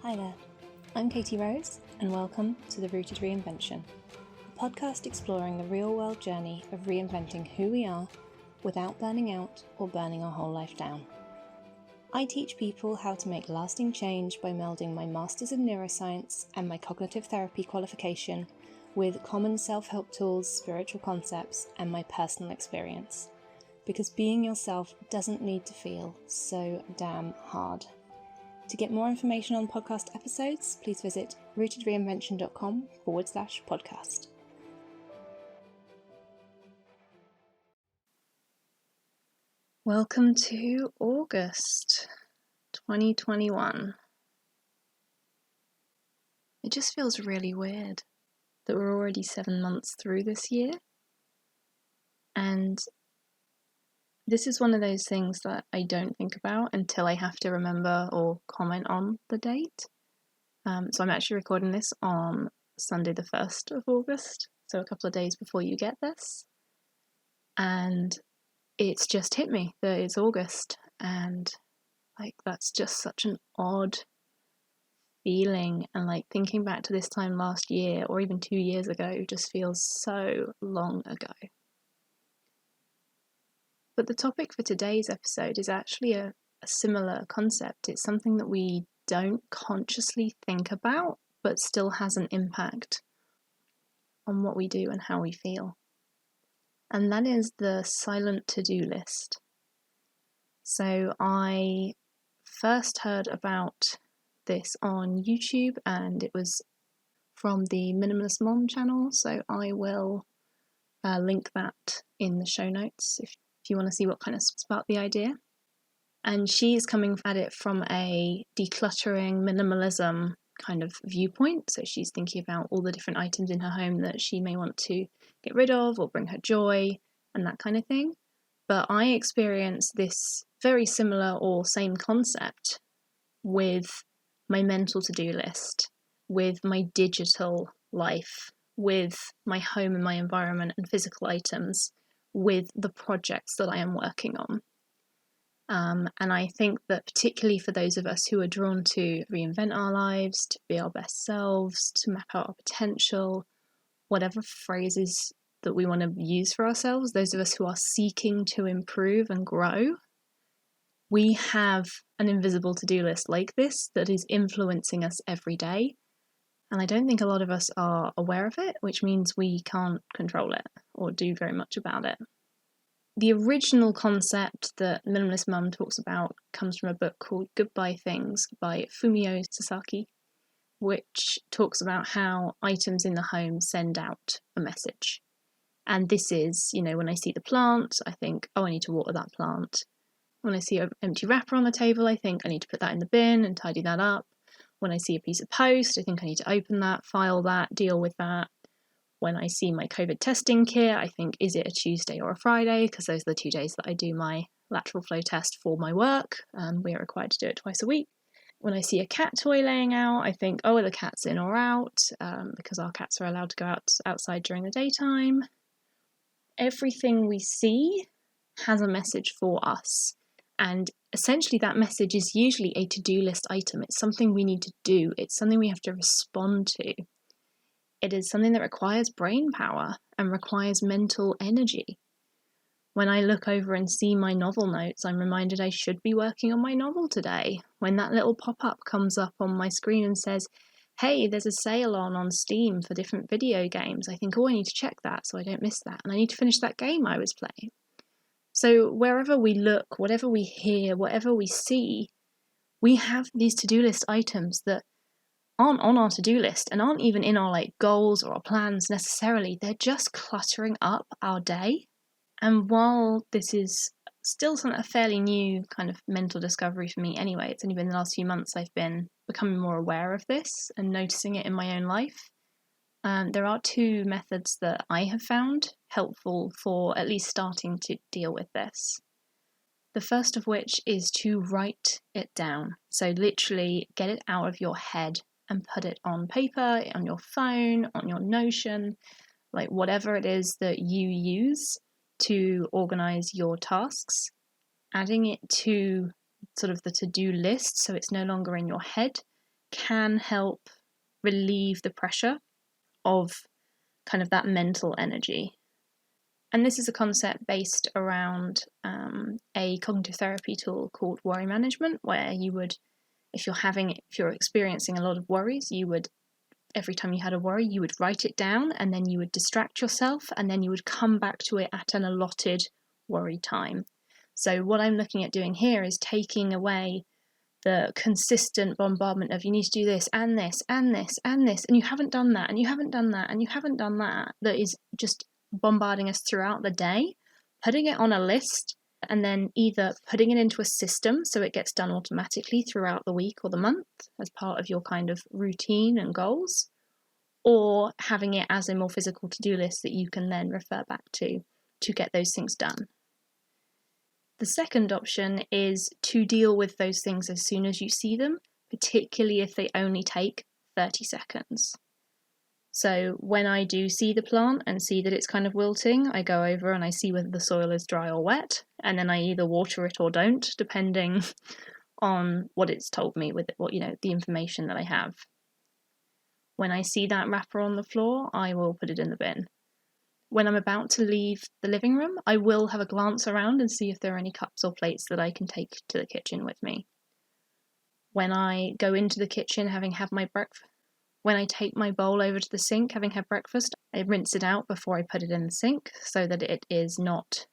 Hi there, I'm Katy Rose, and welcome to the Rooted Reinvention, a podcast exploring the real-world journey of reinventing who we are without burning out or burning our whole life down. I teach people how to make lasting change by melding my Masters of Neuroscience and my Cognitive Therapy qualification with common self-help tools, spiritual concepts, and my personal experience. Because being yourself doesn't need to feel so damn hard. To get more information on podcast episodes, please visit rootedreinvention.com/podcast. Welcome to August 2021. It just feels really weird that we're already 7 months through this year. And this is one of those things that I don't think about until I have to remember or comment on the date. So I'm actually recording this on Sunday the 1st of August, so a couple of days before you get this. And it's just hit me that it's August, and that's just such an odd feeling. And thinking back to this time last year or even 2 years ago just feels so long ago. But the topic for today's episode is actually a similar concept. It's something that we don't consciously think about, but still has an impact on what we do and how we feel. And that is the silent to-do list. So I first heard about this on YouTube, and it was from the Minimalist Mom channel. So I will link that in the show notes if you want to see what kind of sparked the idea. And she's coming at it from a decluttering, minimalism kind of viewpoint. So she's thinking about all the different items in her home that she may want to get rid of or bring her joy and that kind of thing. But I experienced this very similar or same concept with my mental to-do list, with my digital life, with my home and my environment and physical items, with the projects that I am working on. And I think that particularly for those of us who are drawn to reinvent our lives, to be our best selves, to map out our potential, whatever phrases that we want to use for ourselves, those of us who are seeking to improve and grow, we have an invisible to-do list like this that is influencing us every day. And I don't think a lot of us are aware of it, which means we can't control it or do very much about it. The original concept that Minimalist Mum talks about comes from a book called Goodbye Things by Fumio Sasaki, which talks about how items in the home send out a message. And this is, when I see the plant, I think, oh, I need to water that plant. When I see an empty wrapper on the table, I think I need to put that in the bin and tidy that up. When I see a piece of post, I think I need to open that, file that, deal with that. When I see my COVID testing kit, I think, is it a Tuesday or a Friday? Because those are the 2 days that I do my lateral flow test for my work. We are required to do it twice a week. When I see a cat toy laying out, I think, oh, are the cats in or out? Because our cats are allowed to go outside during the daytime. Everything we see has a message for us. And essentially that message is usually a to-do list item. It's something we need to do. It's something we have to respond to. It is something that requires brain power and requires mental energy. When I look over and see my novel notes, I'm reminded I should be working on my novel today. When that little pop-up comes up on my screen and says, hey, there's a sale on Steam for different video games, I think, oh, I need to check that so I don't miss that. And I need to finish that game I was playing. So wherever we look, whatever we hear, whatever we see, we have these to-do list items that aren't on our to-do list and aren't even in our goals or our plans necessarily. They're just cluttering up our day. And while this is still a fairly new kind of mental discovery for me anyway, it's only been the last few months I've been becoming more aware of this and noticing it in my own life. There are 2 methods that I have found helpful for at least starting to deal with this. The first of which is to write it down. So literally get it out of your head and put it on paper, on your phone, on your Notion, whatever it is that you use to organize your tasks, adding it to sort of the to-do list so it's no longer in your head can help relieve the pressure of kind of that mental energy. And this is a concept based around a cognitive therapy tool called worry management, where you would, if you're experiencing a lot of worries, you would, every time you had a worry, you would write it down, and then you would distract yourself, and then you would come back to it at an allotted worry time. So what I'm looking at doing here is taking away the consistent bombardment of you need to do this and this and this and this, and you haven't done that, and you haven't done that, and you haven't done that, that is just bombarding us throughout the day, putting it on a list, and then either putting it into a system so it gets done automatically throughout the week or the month as part of your kind of routine and goals, or having it as a more physical to-do list that you can then refer back to get those things done. The second option is to deal with those things as soon as you see them, particularly if they only take 30 seconds. So when I do see the plant and see that it's kind of wilting, I go over and I see whether the soil is dry or wet, and then I either water it or don't, depending on what it's told me with what, the information that I have. When I see that wrapper on the floor, I will put it in the bin. When I'm about to leave the living room, I will have a glance around and see if there are any cups or plates that I can take to the kitchen with me. When I go into the kitchen, having had my breakfast, when I take my bowl over to the sink, having had breakfast, I rinse it out before I put it in the sink so that it is not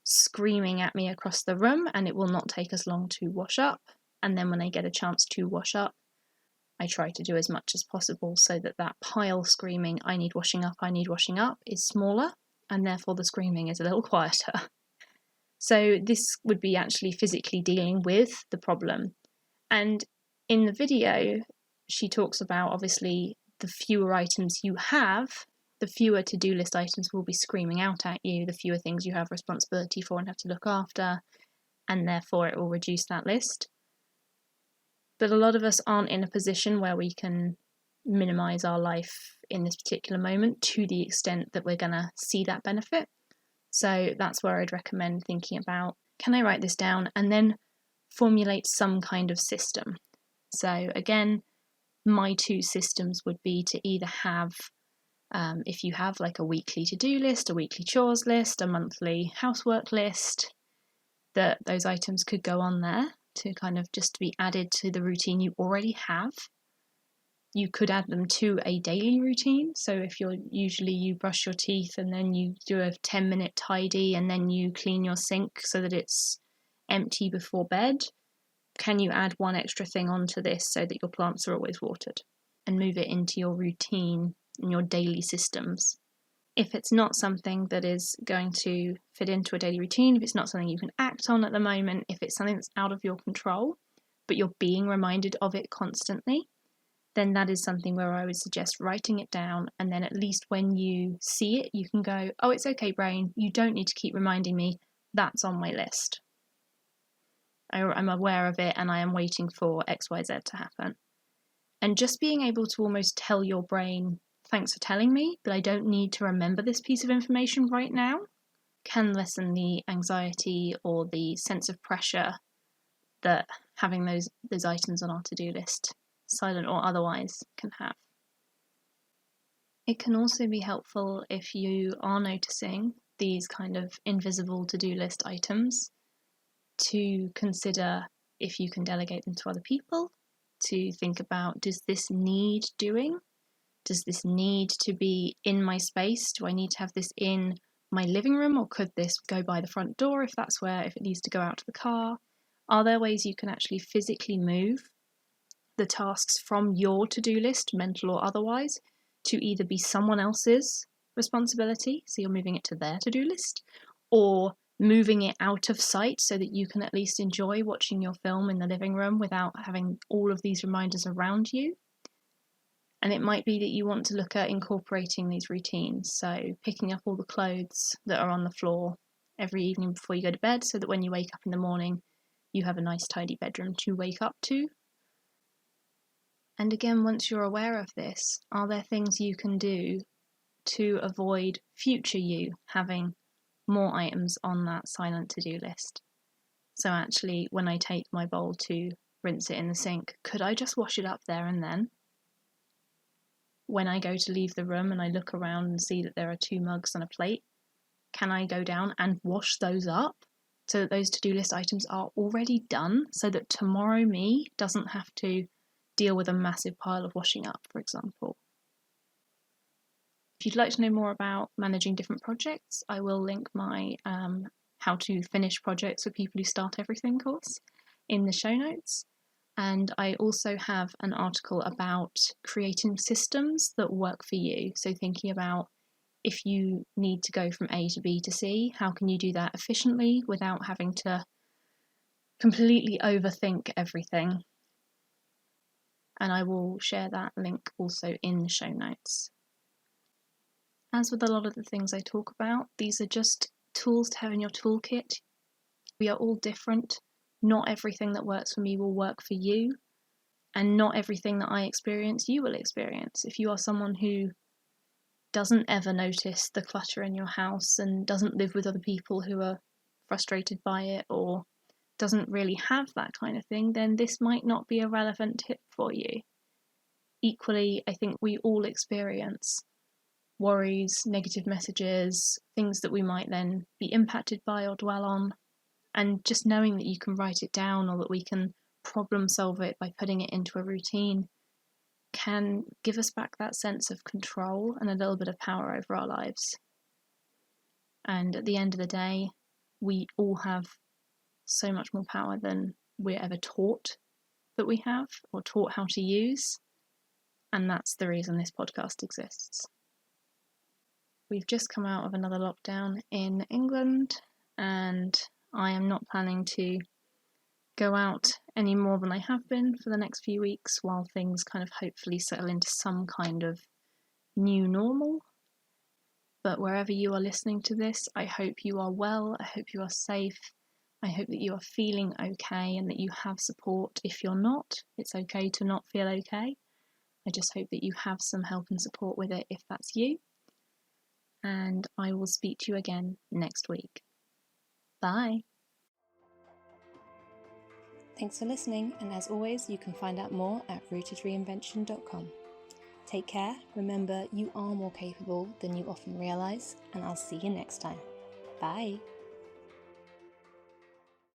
screaming at me across the room, and it will not take as long to wash up. And then when I get a chance to wash up, I try to do as much as possible so that that pile screaming, I need washing up, is smaller, and therefore the screaming is a little quieter. So this would be actually physically dealing with the problem. And in the video, she talks about, obviously, the fewer items you have, the fewer to-do list items will be screaming out at you, the fewer things you have responsibility for and have to look after, and therefore it will reduce that list. But a lot of us aren't in a position where we can minimize our life in this particular moment to the extent that we're going to see that benefit. So that's where I'd recommend thinking about, can I write this down, and then formulate some kind of system. So again, my two systems would be to either have, if you have like a weekly to-do list, a weekly chores list, a monthly housework list, that those items could go on there to kind of just be added to the routine you already have. You could add them to a daily routine. So if you brush your teeth and then you do a 10-minute tidy and then you clean your sink so that it's empty before bed, can you add one extra thing onto this so that your plants are always watered, and move it into your routine and your daily systems? If it's not something that is going to fit into a daily routine, if it's not something you can act on at the moment, if it's something that's out of your control, but you're being reminded of it constantly, then that is something where I would suggest writing it down, and then at least when you see it, you can go, oh, it's okay, brain, you don't need to keep reminding me, that's on my list. I'm aware of it and I am waiting for XYZ to happen. And just being able to almost tell your brain, thanks for telling me, but I don't need to remember this piece of information right now, can lessen the anxiety or the sense of pressure that having those items on our to-do list, silent or otherwise, can have. It can also be helpful if you are noticing these kind of invisible to-do list items to consider if you can delegate them to other people, to think about, does this need doing? Does this need to be in my space? Do I need to have this in my living room, or could this go by the front door if it needs to go out to the car? Are there ways you can actually physically move the tasks from your to-do list, mental or otherwise, to either be someone else's responsibility, so you're moving it to their to-do list, or moving it out of sight so that you can at least enjoy watching your film in the living room without having all of these reminders around you? And it might be that you want to look at incorporating these routines, so picking up all the clothes that are on the floor every evening before you go to bed, so that when you wake up in the morning, you have a nice tidy bedroom to wake up to. And again, once you're aware of this, are there things you can do to avoid future you having more items on that silent to-do list? So actually, when I take my bowl to rinse it in the sink. Could I just wash it up there and then? When I go to leave the room and I look around and see that there are 2 mugs and a plate, can I go down and wash those up so that those to-do list items are already done, so that tomorrow me doesn't have to deal with a massive pile of washing up, for example? If you'd like to know more about managing different projects, I will link my How to Finish Projects for People Who Start Everything course in the show notes. And I also have an article about creating systems that work for you. So thinking about, if you need to go from A to B to C, how can you do that efficiently without having to completely overthink everything? And I will share that link also in the show notes. As with a lot of the things I talk about, these are just tools to have in your toolkit. We are all different. Not everything that works for me will work for you, and not everything that I experience you will experience. If you are someone who doesn't ever notice the clutter in your house and doesn't live with other people who are frustrated by it, or doesn't really have that kind of thing, then this might not be a relevant tip for you. Equally, I think we all experience worries, negative messages, things that we might then be impacted by or dwell on. And just knowing that you can write it down, or that we can problem solve it by putting it into a routine, can give us back that sense of control and a little bit of power over our lives. And at the end of the day, we all have so much more power than we're ever taught that we have, or taught how to use. And that's the reason this podcast exists. We've just come out of another lockdown in England, and I am not planning to go out any more than I have been for the next few weeks, while things kind of hopefully settle into some kind of new normal. But wherever you are listening to this, I hope you are well, I hope you are safe, I hope that you are feeling okay and that you have support. If you're not, it's okay to not feel okay. I just hope that you have some help and support with it if that's you. And I will speak to you again next week. Bye. Thanks for listening, and as always, you can find out more at rootedreinvention.com. Take care, remember you are more capable than you often realise, and I'll see you next time. Bye!